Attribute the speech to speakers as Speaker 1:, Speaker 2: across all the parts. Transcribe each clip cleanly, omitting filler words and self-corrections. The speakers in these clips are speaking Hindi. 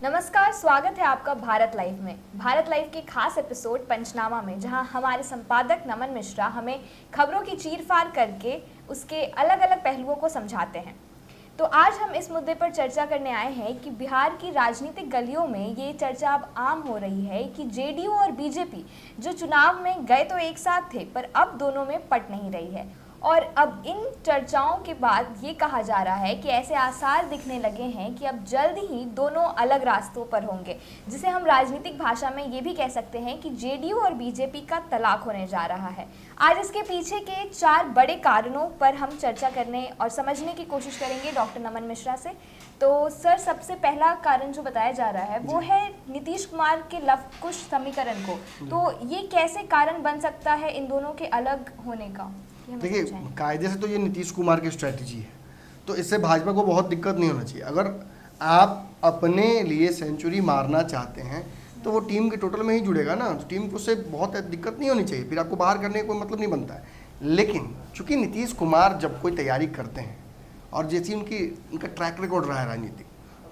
Speaker 1: नमस्कार, स्वागत है आपका भारत लाइव में। भारत लाइव के खास एपिसोड पंचनामा में, जहां हमारे संपादक नमन मिश्रा हमें खबरों की चीरफाड़ करके उसके अलग अलग पहलुओं को समझाते हैं। तो आज हम इस मुद्दे पर चर्चा करने आए हैं कि बिहार की राजनीतिक गलियों में ये चर्चा अब आम हो रही है कि जेडीयू और बीजेपी जो चुनाव में गए तो एक साथ थे, पर अब दोनों में पट नहीं रही है। और अब इन चर्चाओं के बाद ये कहा जा रहा है कि ऐसे आसार दिखने लगे हैं कि अब जल्द ही दोनों अलग रास्तों पर होंगे, जिसे हम राजनीतिक भाषा में ये भी कह सकते हैं कि जेडीयू और बीजेपी का तलाक होने जा रहा है। आज इसके पीछे के 4 बड़े कारणों पर हम चर्चा करने और समझने की कोशिश करेंगे डॉक्टर नमन मिश्रा से। तो सर, सबसे पहला कारण जो बताया जा रहा है वो है नीतीश कुमार के लव कुश समीकरण को। तो ये कैसे कारण बन सकता है इन दोनों के अलग होने का?
Speaker 2: देखिए, कायदे से तो ये नीतीश कुमार की स्ट्रैटेजी है, तो इससे भाजपा को बहुत दिक्कत नहीं होना चाहिए। अगर आप अपने लिए सेंचुरी मारना चाहते हैं तो वो टीम के टोटल में ही जुड़ेगा ना, तो टीम को उससे बहुत दिक्कत नहीं होनी चाहिए, फिर आपको बाहर करने का कोई मतलब नहीं बनता है। लेकिन चूंकि नीतीश कुमार जब कोई तैयारी करते हैं और जैसी उनका ट्रैक रिकॉर्ड रहा है राजनीतिक,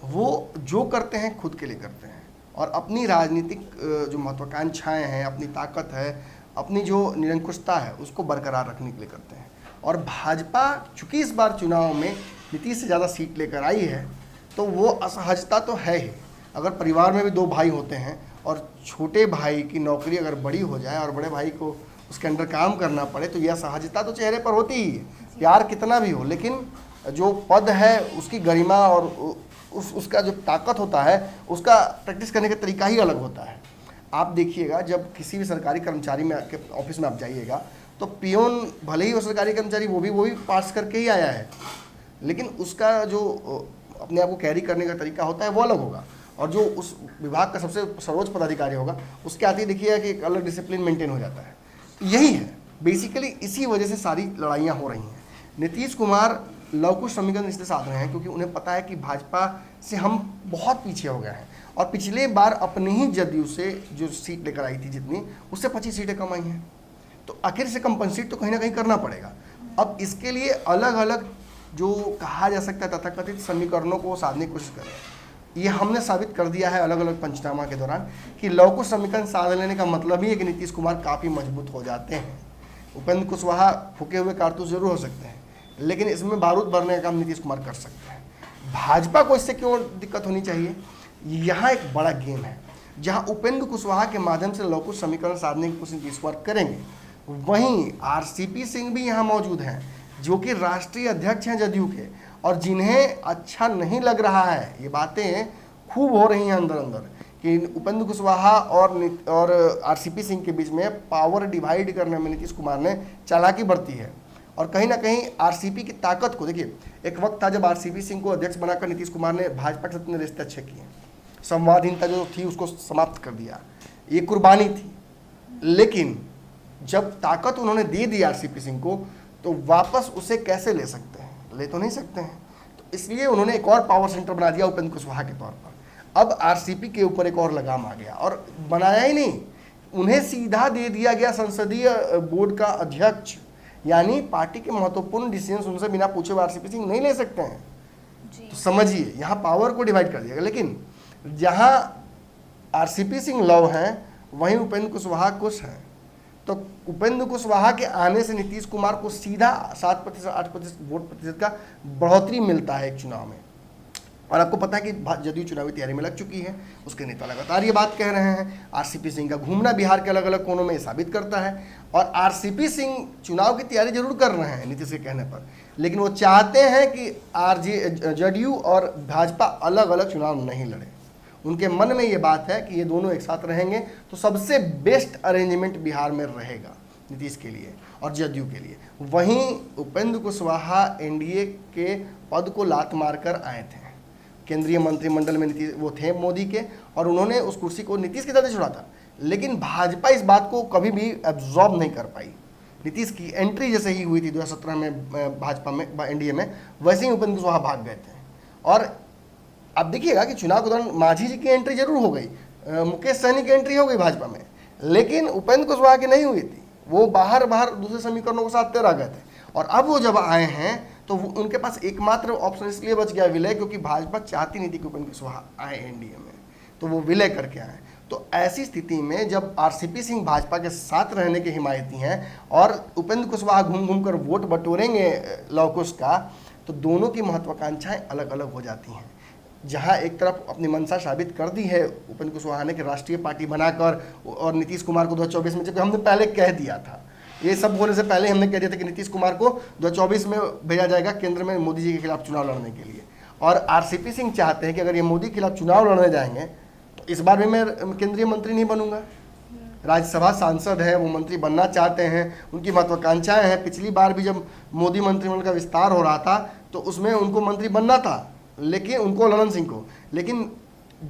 Speaker 2: वो जो करते हैं खुद के लिए करते हैं और अपनी राजनीतिक जो महत्वाकांक्षाएँ हैं, अपनी ताकत है, अपनी जो निरंकुशता है उसको बरकरार रखने के लिए करते हैं। और भाजपा चूंकि इस बार चुनाव में नीतीश से ज़्यादा सीट लेकर आई है, तो वो असहजता तो है ही। अगर परिवार में भी 2 भाई होते हैं और छोटे भाई की नौकरी अगर बड़ी हो जाए और बड़े भाई को उसके अंडर काम करना पड़े, तो यह असहजता तो चेहरे पर होती ही है, प्यार कितना भी हो। लेकिन जो पद है उसकी गरिमा और उसका जो ताकत होता है, उसका प्रैक्टिस करने का तरीका ही अलग होता है। आप देखिएगा, जब किसी भी सरकारी कर्मचारी में के ऑफिस में आप जाइएगा तो पियोन भले ही वो सरकारी कर्मचारी वो भी पास करके ही आया है, लेकिन उसका जो अपने आप को कैरी करने का तरीका होता है वो अलग होगा। और जो उस विभाग का सबसे सर्वोच्च पदाधिकारी होगा उसके आते ही देखिएगा कि एक अलग डिसिप्लिन मेंटेन हो जाता है। तो यही है बेसिकली, इसी वजह से सारी लड़ाइयाँ हो रही हैं। नीतीश कुमार लवकुश समीकरण इसलिए साध रहे हैं क्योंकि उन्हें पता है कि भाजपा से हम बहुत पीछे हो गए हैं और पिछले बार अपने ही जदयू से जो सीट लेकर आई थी जितनी, उससे 25 सीटें कम आई हैं, तो आखिर से कंपनसेट तो कहीं ना कहीं करना पड़ेगा। अब इसके लिए अलग अलग जो कहा जा सकता है तथाकथित समीकरणों को साधने की कोशिश कर रहे हैं। ये हमने साबित कर दिया है अलग अलग पंचनामा के दौरान कि लवकुश समीकरण साध लेने का मतलब ही है कि नीतीश कुमार काफ़ी मजबूत हो जाते हैं। उपेंद्र कुशवाहा फूके हुए कारतूस जरूर हो सकते हैं, लेकिन इसमें बारूद भरने का काम नीतीश कुमार कर सकते हैं। भाजपा को इससे क्यों दिक्कत होनी चाहिए? यहाँ एक बड़ा गेम है जहाँ उपेंद्र कुशवाहा के माध्यम से लवकुश समीकरण साधने की कोशिश नीतीश कुमार करेंगे। वहीं आरसीपी सिंह भी यहाँ मौजूद हैं जो कि राष्ट्रीय अध्यक्ष हैं जदयू के, और जिन्हें अच्छा नहीं लग रहा है, ये बातें खूब हो रही हैं अंदर अंदर कि उपेंद्र कुशवाहा और आरसीपी सिंह के बीच में पावर डिवाइड करने में नीतीश कुमार ने चालाकी बरती है। और कहीं ना कहीं आरसीपी की ताकत को देखिए, एक वक्त था जब आरसीपी सिंह को अध्यक्ष बनाकर नीतीश कुमार ने भाजपा के साथ अपने रिश्ते अच्छे किए, संवादहीनता जो थी उसको समाप्त कर दिया, ये कुर्बानी थी। लेकिन जब ताकत उन्होंने दे दी आरसीपी सिंह को, तो वापस उसे कैसे ले सकते हैं? ले तो नहीं सकते हैं। तो इसलिए उन्होंने एक और पावर सेंटर बना दिया उपेंद्र कुशवाहा के तौर पर। अब आरसीपी के ऊपर एक और लगाम आ गया, और बनाया ही नहीं, उन्हें सीधा दे दिया गया संसदीय बोर्ड का अध्यक्ष, यानी पार्टी के महत्वपूर्ण डिसीजन उनसे बिना पूछे आरसीपी सिंह नहीं ले सकते हैं। तो समझिए, यहाँ पावर को डिवाइड कर दिया गया। लेकिन जहाँ आरसीपी सिंह लव हैं, वहीं उपेंद्र कुशवाहा कुश हैं। तो उपेंद्र कुशवाहा के आने से नीतीश कुमार को सीधा 7% 8% वोट प्रतिशत का बढ़ोतरी मिलता है एक चुनाव में। और आपको पता है कि जदयू चुनावी तैयारी में लग चुकी है, उसके नेता लगातार ये बात कह रहे हैं। आरसीपी सिंह का घूमना बिहार के अलग अलग कोनों में साबित करता है। और आरसीपी सिंह चुनाव की तैयारी जरूर कर रहे हैं नीतीश के कहने पर, लेकिन वो चाहते हैं कि जदयू और भाजपा अलग अलग चुनाव नहीं लड़े। उनके मन में ये बात है कि ये दोनों एक साथ रहेंगे तो सबसे बेस्ट अरेंजमेंट बिहार में रहेगा नीतीश के लिए और जदयू के लिए। वहीं उपेंद्र कुशवाहा एनडीए के पद को लात मारकर आए थे, केंद्रीय मंत्रिमंडल में नीतीश वो थे मोदी के, और उन्होंने उस कुर्सी को नीतीश के दर्जे छोड़ा था। लेकिन भाजपा इस बात को कभी भी एब्जॉर्ब नहीं कर पाई। नीतीश की एंट्री जैसे ही हुई थी 2017 में भाजपा में एनडीए में, वैसे ही उपेंद्र कुशवाहा भाग गए थे। और अब देखिएगा कि चुनाव के दौरान मांझी जी की एंट्री जरूर हो गई, मुकेश सहनी की एंट्री हो गई भाजपा में, लेकिन उपेंद्र कुशवाहा की नहीं हुई थी। वो बाहर दूसरे समीकरणों के साथ रह गए थे। और अब वो जब आए हैं तो उनके पास एकमात्र ऑप्शन इसलिए बच गया विलय, क्योंकि भाजपा चाहती नहीं थी कि उपेंद्र कुशवाहा आए एनडीए में, तो वो विलय करके आए। तो ऐसी स्थिति में जब आरसीपी सिंह भाजपा के साथ रहने के हिमायती हैं और उपेंद्र कुशवाहा घूम घूम कर वोट बटोरेंगे लवकुश का, तो दोनों की महत्वाकांक्षाएं अलग अलग हो जाती हैं। जहां एक तरफ अपनी मंशा साबित कर दी है उपेंद्र कुशवाहा ने कि राष्ट्रीय पार्टी बनाकर, और नीतीश कुमार को 2024 में, जबकि हमने पहले कह दिया था, ये सब होने से पहले हमने कह दिया था कि नीतीश कुमार को 2024 में भेजा जाएगा केंद्र में मोदी जी के खिलाफ चुनाव लड़ने के लिए। और आरसीपी सिंह चाहते हैं कि अगर ये मोदी के खिलाफ चुनाव लड़ने जाएंगे तो इस बार भी मैं केंद्रीय मंत्री नहीं बनूंगा। राज्यसभा सांसद है, वो मंत्री बनना चाहते हैं, उनकी महत्वाकांक्षाएं हैं। पिछली बार भी जब मोदी मंत्रिमंडल का विस्तार हो रहा था तो उसमें उनको मंत्री बनना था, लेकिन उनको ललन सिंह को, लेकिन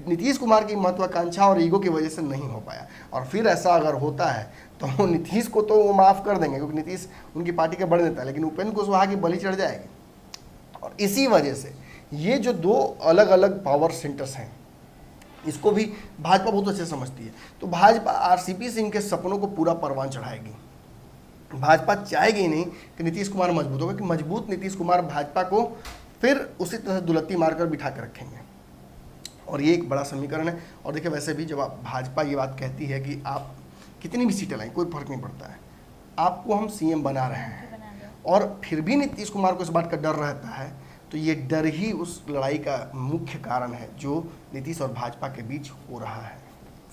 Speaker 2: नीतीश कुमार की महत्वाकांक्षा और ईगो की वजह से नहीं हो पाया। और फिर ऐसा अगर होता है तो नीतीश को तो वो माफ़ कर देंगे, क्योंकि नीतीश उनकी पार्टी के बड़े नेता है, लेकिन उपेंद्र कुशवाहा की बलि चढ़ जाएगी। और इसी वजह से ये जो दो अलग अलग पावर सेंटर्स हैं, इसको भी भाजपा बहुत अच्छे समझती है। तो भाजपा आरसीपी सिंह के सपनों को पूरा परवान चढ़ाएगी। भाजपा चाहेगी नहीं कि नीतीश कुमार मजबूत होगा, कि मजबूत नीतीश कुमार भाजपा को फिर उसी तरह दुलत्ती मारकर बिठा कर रखेंगे। और ये एक बड़ा समीकरण है। और देखिए, वैसे भी जब भाजपा ये बात कहती है कि आप कितनी भी सीटें लाएं, कोई फर्क नहीं पड़ता है, आपको हम सीएम बना रहे हैं, और फिर भी नीतीश कुमार को इस बात का डर रहता है, तो ये डर ही उस लड़ाई का मुख्य कारण है जो नीतीश और भाजपा के बीच हो रहा है।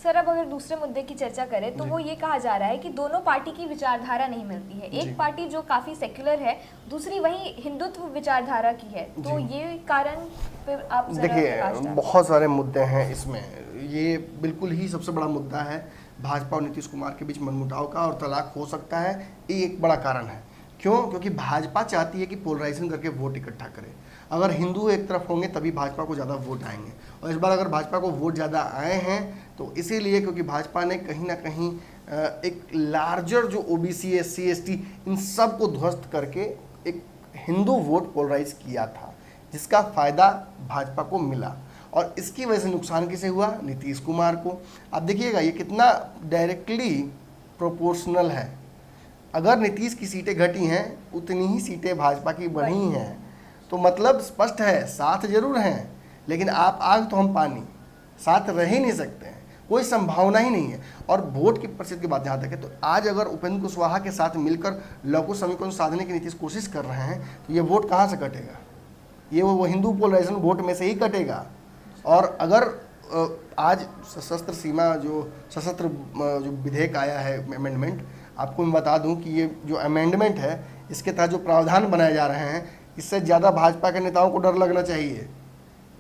Speaker 1: सर, अब अगर दूसरे मुद्दे की चर्चा करें तो वो ये कहा जा रहा है कि दोनों पार्टी की विचारधारा नहीं मिलती है। एक पार्टी जो काफी सेक्युलर है, दूसरी वही हिंदुत्व विचारधारा की है। तो ये कारण फिर आप
Speaker 2: देखिए, बहुत सारे मुद्दे हैं इसमें। ये बिल्कुल ही सबसे बड़ा मुद्दा है भाजपा और नीतीश कुमार के बीच मनमुटाव का, और तलाक हो सकता है, ये एक बड़ा कारण है। क्यों? क्योंकि भाजपा चाहती है कि पोलराइजेशन करके वोट इकट्ठा करे। अगर हिंदू एक तरफ होंगे तभी भाजपा को ज़्यादा वोट आएंगे, और इस बार अगर भाजपा को वोट ज़्यादा आए हैं तो इसीलिए क्योंकि भाजपा ने कहीं ना कहीं एक लार्जर जो ओबीसी, एससी, एसटी, इन सब को ध्वस्त करके एक हिंदू वोट पोलराइज किया था, जिसका फ़ायदा भाजपा को मिला। और इसकी वजह से नुकसान किसे हुआ? नीतीश कुमार को। आप देखिएगा ये कितना डायरेक्टली प्रोपोर्शनल है। अगर नीतीश की सीटें घटी हैं, उतनी ही सीटें भाजपा की बढ़ी हैं। तो मतलब स्पष्ट है, साथ जरूर हैं, लेकिन आप आग तो हम पानी, साथ रह ही नहीं सकते हैं, कोई संभावना ही नहीं है। और वोट की प्रतिशत की बात जहाँ तक है, तो आज अगर उपेंद्र कुशवाहा के साथ मिलकर लवकुश समीकरण साधने की नीतीश कोशिश कर रहे हैं, तो ये वोट कहाँ से कटेगा? ये वो हिंदू पोलराइजेशन वोट में से ही कटेगा। और अगर आज सशस्त्र सीमा सशस्त्र जो विधेयक आया है, अमेंडमेंट, आपको मैं बता दूं कि ये जो अमेंडमेंट है, इसके तहत जो प्रावधान बनाए जा रहे हैं, इससे ज़्यादा भाजपा के नेताओं को डर लगना चाहिए।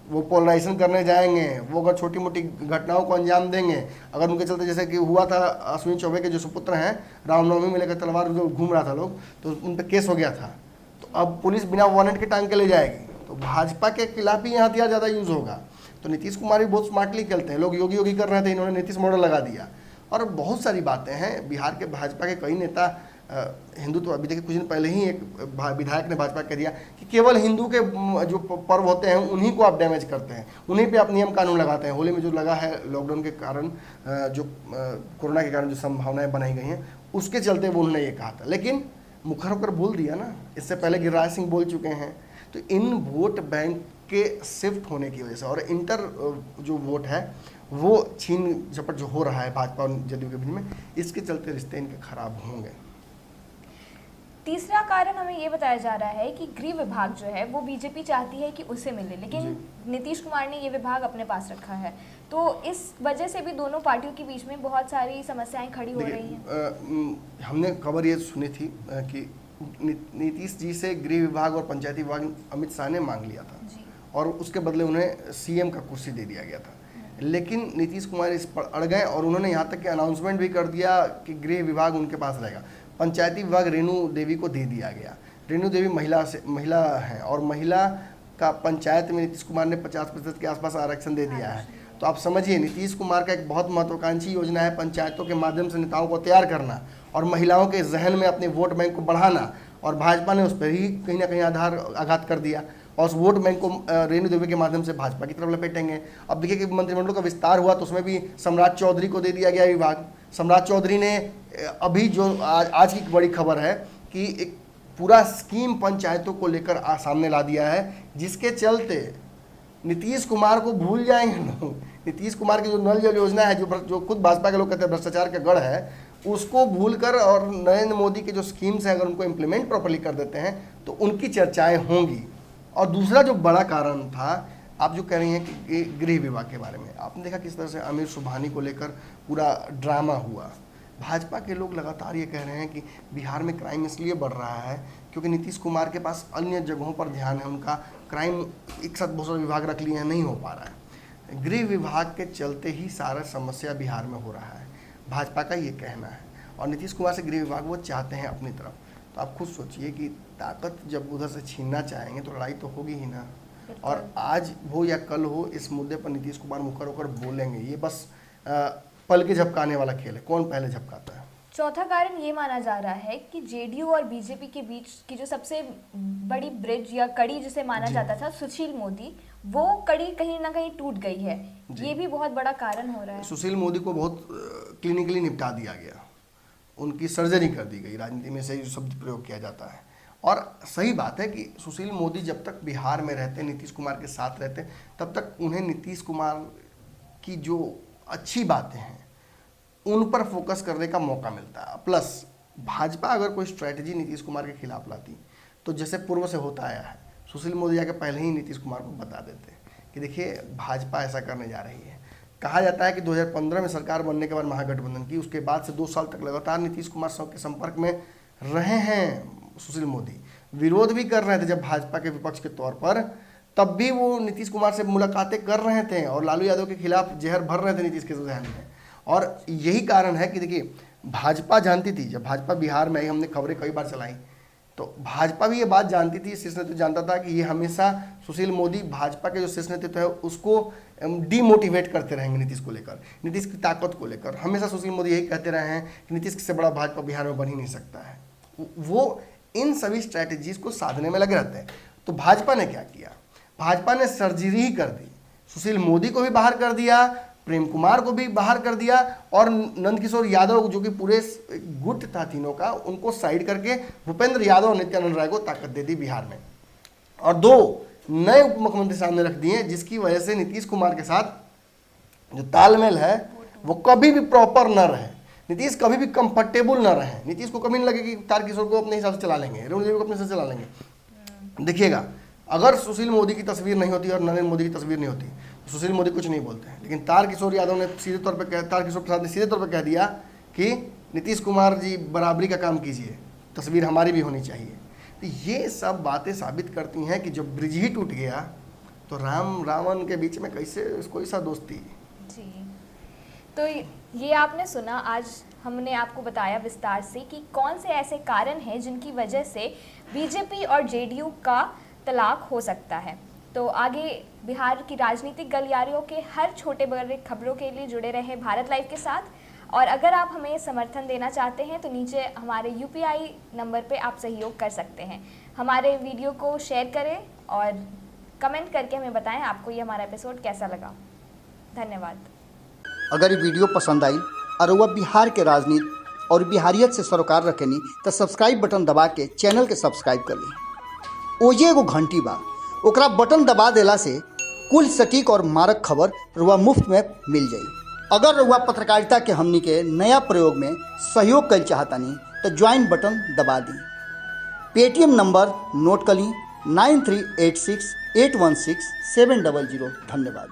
Speaker 2: वो पोलराइजेशन करने जाएंगे, वो अगर छोटी मोटी घटनाओं को अंजाम देंगे, अगर उनके चलते जैसे कि हुआ था अश्विनी चौबे के जो सुपुत्र हैं, रामनवमी में लेकर तलवार जो घूम रहा था लोग, तो उन पर केस हो गया था। तो अब पुलिस बिना वारंट के टांग के ले जाएगी, तो भाजपा के खिलाफ ही यहाँ हथियार ज़्यादा यूज़ होगा। तो नीतीश कुमार भी बहुत स्मार्टली खेलते हैं। लोग योगी योगी कर रहे थे, इन्होंने नीतीश मॉडल लगा दिया। और बहुत सारी बातें हैं। बिहार के भाजपा के कई नेता हिंदुत्व, अभी देखिए कुछ दिन पहले ही एक विधायक ने भाजपा कह दिया कि केवल हिंदू के जो पर्व होते हैं उन्हीं को आप डैमेज करते हैं, उन्हीं पे आप नियम कानून लगाते हैं। होली में जो लगा है लॉकडाउन के कारण, जो कोरोना के कारण जो संभावनाएं बनाई गई हैं, उसके चलते वो उन्होंने ये कहा था, लेकिन मुखर होकर बोल दिया ना। इससे पहले गिरिराज सिंह बोल चुके हैं। तो इन वोट बैंक के शिफ्ट होने की वजह से और इंटर जो वोट है वो छीन झपट जो हो रहा है भाजपा और जदयू के बीच में, इसके चलते रिश्ते इनके खराब होंगे।
Speaker 1: तीसरा कारण हमें ये बताया जा रहा है कि गृह विभाग जो है वो बीजेपी चाहती है कि उसे मिले, लेकिन नीतीश कुमार ने ये विभाग अपने पास रखा है। तो इस वजह से भी दोनों पार्टियों के बीच में बहुत सारी समस्याएं खड़ी हो रही हैं।
Speaker 2: हमने खबर ये सुनी थी कि नीतीश जी से गृह विभाग और पंचायती विभाग अमित शाह ने मांग लिया था और उसके बदले उन्हें सीएम का कुर्सी दे दिया गया था। लेकिन नीतीश कुमार इस पर अड़ गए और उन्होंने यहाँ तक कि अनाउंसमेंट भी कर दिया कि गृह विभाग उनके पास रहेगा। पंचायती विभाग रेणु देवी को दे दिया गया। रेणु देवी महिला है और महिला का पंचायत में नीतीश कुमार ने 50% के आसपास आरक्षण दे दिया है। तो आप समझिए, नीतीश कुमार का एक बहुत महत्वाकांक्षी योजना है पंचायतों के माध्यम से नेताओं को तैयार करना और महिलाओं के जहन में अपने वोट बैंक को बढ़ाना, और भाजपा ने उस पर ही कहीं ना कहीं आघात कर दिया और उस वोट बैंक को रेणु देवी के माध्यम से भाजपा की तरफ लपेटेंगे। अब देखिए कि मंत्रिमंडल का विस्तार हुआ तो उसमें भी सम्राट चौधरी को दे दिया गया विभाग। सम्राट चौधरी ने अभी जो आज की बड़ी खबर है कि एक पूरा स्कीम पंचायतों को लेकर सामने ला दिया है, जिसके चलते नीतीश कुमार को भूल जाएंगे लोग। नीतीश कुमार की जो नल जल योजना है, जो खुद भाजपा के लोग कहते हैं भ्रष्टाचार का गढ़ है, उसको भूलकर और नरेंद्र मोदी के जो स्कीम्स हैं अगर उनको इम्प्लीमेंट प्रॉपर्ली कर देते हैं तो उनकी चर्चाएं होंगी। और दूसरा जो बड़ा कारण था, आप जो कह रही हैं कि गृह विभाग के बारे में, आपने देखा किस तरह से आमिर सुबहानी को लेकर पूरा ड्रामा हुआ। भाजपा के लोग लगातार ये कह रहे हैं कि बिहार में क्राइम इसलिए बढ़ रहा है क्योंकि नीतीश कुमार के पास अन्य जगहों पर ध्यान है, उनका क्राइम एक साथ बहुत सारे विभाग रख लिए हैं, नहीं हो पा रहा है। गृह विभाग के चलते ही सारा समस्या बिहार में हो रहा है, भाजपा का ये कहना है। और नीतीश कुमार से गृह विभाग वो चाहते हैं अपनी तरफ। तो आप खुद सोचिए कि ताकत जब उधर से छीनना चाहेंगे तो लड़ाई तो होगी ही ना। और आज हो या कल हो, इस मुद्दे पर नीतीश कुमार मुकर होकर बोलेंगे। ये बस पल के झपकाने वाला खेल है, कौन पहले झपकाता है।
Speaker 1: चौथा कारण ये माना जा रहा है कि जेडीयू और बीजेपी के बीच की जो सबसे बड़ी ब्रिज या कड़ी जिसे माना जाता था सुशील मोदी, वो कड़ी कहीं ना कहीं टूट गई है। ये भी बहुत बड़ा कारण हो रहा है।
Speaker 2: सुशील मोदी को बहुत क्लिनिकली निपटा दिया गया, उनकी सर्जरी कर दी गई। राजनीति में सही शब्द प्रयोग किया जाता है। और सही बात है कि सुशील मोदी जब तक बिहार में रहते, नीतीश कुमार के साथ रहते, तब तक उन्हें नीतीश कुमार की जो अच्छी बातें हैं उन पर फोकस करने का मौका मिलता है। प्लस भाजपा अगर कोई स्ट्रैटेजी नीतीश कुमार के खिलाफ लाती तो जैसे पूर्व से होता आया है, सुशील मोदी जाके पहले ही नीतीश कुमार को बता देते कि देखिए भाजपा ऐसा करने जा रही है। कहा जाता है कि 2015 में सरकार बनने के बाद महागठबंधन की, उसके बाद से 2 साल तक लगातार नीतीश कुमार के संपर्क में रहे हैं सुशील मोदी। विरोध भी कर रहे थे जब भाजपा के विपक्ष के तौर पर, तब भी वो नीतीश कुमार से मुलाकातें कर रहे थे और लालू यादव के खिलाफ जहर भर रहे थे नीतीश के जहन में। और यही कारण है कि देखिए भाजपा जानती थी, जब भाजपा बिहार में आई, हमने खबरें कई बार चलाई, तो भाजपा भी ये बात जानती थी, शीर्ष नेतृत्व जानता था कि ये हमेशा सुशील मोदी भाजपा के जो शीर्ष नेतृत्व है उसको डीमोटिवेट करते रहेंगे नीतीश को लेकर, नीतीश की ताकत को लेकर। हमेशा सुशील मोदी यही कहते रहे हैं कि नीतीश से बड़ा भाजपा बिहार में बन ही नहीं सकता है। वो इन सभी स्ट्रैटेजीज को साधने में लगे रहते हैं। तो भाजपा ने क्या किया, भाजपा ने सर्जरी ही कर दी, सुशील मोदी को भी बाहर कर दिया, प्रेम कुमार को भी बाहर कर दिया, और नंदकिशोर यादव जो कि पूरे गुट था तीनों का, उनको साइड करके भूपेंद्र यादव और नित्यानंद राय को ताकत दे दी बिहार में। और 2 नए उप मुख्यमंत्री सामने रख दिए, जिसकी वजह से नीतीश कुमार के साथ जो तालमेल है वो कभी भी प्रॉपर न रहे। नीतीश कभी भी कंफर्टेबल न रहे। नीतीश को कभी नहीं लगे कि तारकिशोर को अपने हिसाब से चला लेंगे, रेणु देवी को अपने हिसाब से चला लेंगे। देखिएगा, अगर सुशील मोदी की तस्वीर नहीं होती और नरेंद्र मोदी की तस्वीर नहीं होती, सुशील मोदी कुछ नहीं बोलते हैं। लेकिन तारकिशोर यादव ने सीधे तौर पर तारकिशोर प्रसाद ने सीधे तौर पर कह दिया कि नीतीश कुमार जी बराबरी का काम कीजिए, तस्वीर हमारी भी होनी चाहिए। तो ये सब बातें साबित करती हैं कि जब ब्रिज ही टूट गया तो राम रावण के बीच में कैसे कोई सा दोस्ती।
Speaker 1: जी, तो ये आपने सुना, आज हमने आपको बताया विस्तार से कि कौन से ऐसे कारण हैं जिनकी वजह से बीजेपी और जेडीयू का तलाक हो सकता है। तो आगे बिहार की राजनीतिक गलियारियों के हर छोटे बड़े खबरों के लिए जुड़े रहे भारत लाइव के साथ। और अगर आप हमें समर्थन देना चाहते हैं तो नीचे हमारे UPI नंबर पे आप सहयोग कर सकते हैं। हमारे वीडियो को शेयर करें और कमेंट करके हमें बताएं आपको ये हमारा एपिसोड कैसा लगा। धन्यवाद।
Speaker 3: अगर ये वीडियो पसंद आई और वह बिहार के राजनीति और बिहारियत से सरोकार रखेनी तो सब्सक्राइब बटन दबा के चैनल के सब्सक्राइब कर ली। ओजे एगो घंटी बा, ओकरा बटन दबा देला से कुल सटीक और मारक खबर रुआ मुफ्त में मिल जाई। अगर रुआ पत्रकारिता के हमनी के नया प्रयोग में सहयोग कर चाहतानी तो ज्वाइन बटन दबा दी। पेटीएम नंबर नोट कर ली 9386816700। धन्यवाद।